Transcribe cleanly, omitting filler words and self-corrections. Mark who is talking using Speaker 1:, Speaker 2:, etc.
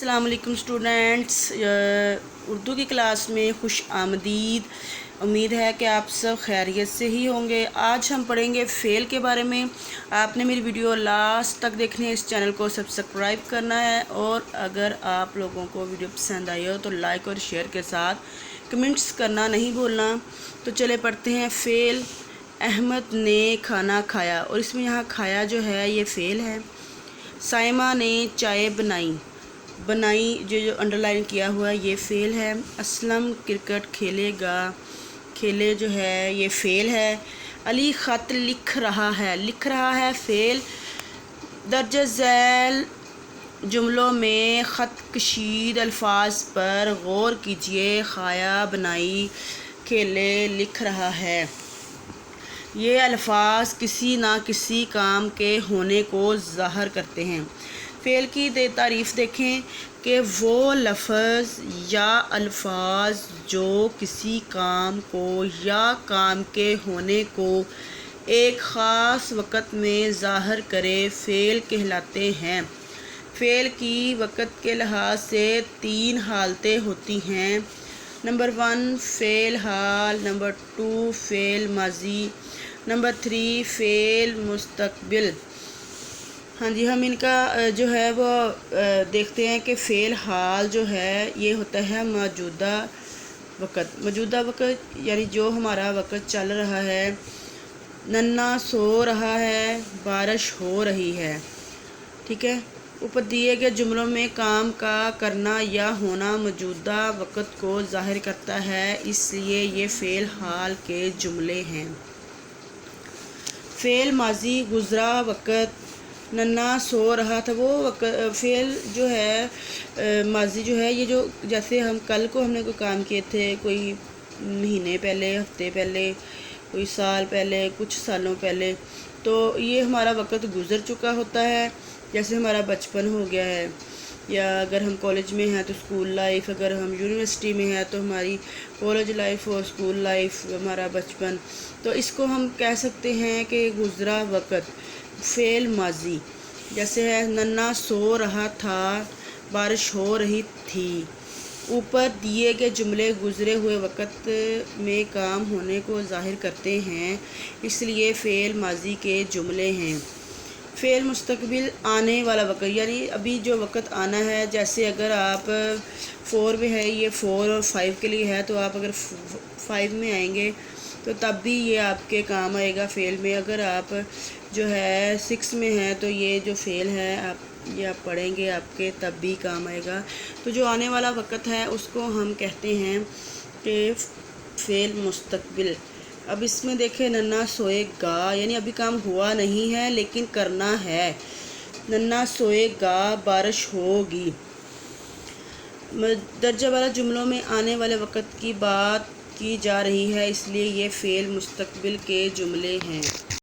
Speaker 1: अस्सलाम वालेकुम स्टूडेंट्स, उर्दू की क्लास में खुश आमदीद। उम्मीद है कि आप सब खैरियत से ही होंगे। आज हम पढ़ेंगे फ़ेल के बारे में। आपने मेरी वीडियो लास्ट तक देखनी है, इस चैनल को सब्सक्राइब करना है और अगर आप लोगों को वीडियो पसंद आई हो तो लाइक और शेयर के साथ कमेंट्स करना नहीं भूलना। तो चले पढ़ते हैं। फ़ेल। अहमद ने खाना खाया, और इसमें यहाँ खाया जो है ये फ़ेल है। साइमा ने चाय बनाई, बनाई जो अंडरलाइन किया हुआ है ये फ़ेल है। असलम क्रिकेट खेलेगा, खेले जो है ये फ़ेल है। अली ख़त लिख रहा है, लिख रहा है फ़ेल। दर्ज झैल जुमलों में ख़त कशीद अल्फाज पर गौर कीजिए। खाया, बनाई, खेले, लिख रहा है। ये अल्फाज किसी ना किसी काम के होने को ज़ाहिर करते हैं। फ़ेल की तारीफ़ देखें कि वो लफ्ज़ या अल्फाज जो किसी काम को या काम के होने को एक ख़ास वक़्त में ज़ाहिर करे फ़ेल कहलाते हैं। फ़ेल की वक़्त के लिहाज से 3 हालतें होती हैं। नंबर 1 फ़ेल हाल, नंबर 2 फ़ेल माजी, नंबर 3 फ़ेल मुस्तक़बिल। हाँ जी, हम इनका जो है वो देखते हैं कि फ़ेल हाल जो है ये होता है मौजूदा वक़्त। मौजूदा वक़्त यानी जो हमारा वक़्त चल रहा है। नन्ना सो रहा है, बारिश हो रही है। ठीक है। ऊपर दिए गए जुमलों में काम का करना या होना मौजूदा वक़्त को ज़ाहिर करता है, इसलिए ये फ़ेल हाल के जुमले हैं। फ़ेल माजी गुज़रा वक़्त। नन्ना सो रहा था, वो फ़ेल जो है माजी जो है ये जो जैसे हम कल को हमने कोई काम किए थे, कोई महीने पहले, हफ्ते पहले, कोई साल पहले, कुछ सालों पहले, तो ये हमारा वक़्त गुज़र चुका होता है। जैसे हमारा बचपन हो गया है, या अगर हम कॉलेज में हैं तो स्कूल लाइफ, अगर हम यूनिवर्सिटी में हैं तो हमारी कॉलेज लाइफ और स्कूल लाइफ, हमारा बचपन। तो इसको हम कह सकते हैं कि गुज़रा वक़्त फ़ेल माजी। जैसे है नन्ना सो रहा था, बारिश हो रही थी। ऊपर दिए गए जुमले गुज़रे हुए वक़्त में काम होने को ज़ाहिर करते हैं, इसलिए फ़ेल माजी के जुमले हैं। फ़ेल मुस्तक़बिल आने वाला वक़्त, यानी अभी जो वक़्त आना है। जैसे अगर आप 4 में है, ये 4 और 5 के लिए है, तो आप अगर 5 में आएंगे तो तब भी ये आपके काम आएगा फ़ेल में। अगर आप जो है 6 में है तो ये जो फ़ेल है आप ये आप पढ़ेंगे आपके तब भी काम आएगा। तो जो आने वाला वक़्त है उसको हम कहते हैं कि फ़ेल मुस्तक़बिल। अब इसमें देखें नन्ना सोएगा, यानी अभी काम हुआ नहीं है लेकिन करना है। नन्ना सोएगा, बारिश होगी। दर्जा वाला जुमलों में आने वाले वक़्त की बात की जा रही है, इसलिए ये फ़ेल मुस्तक़बिल के जुमले हैं।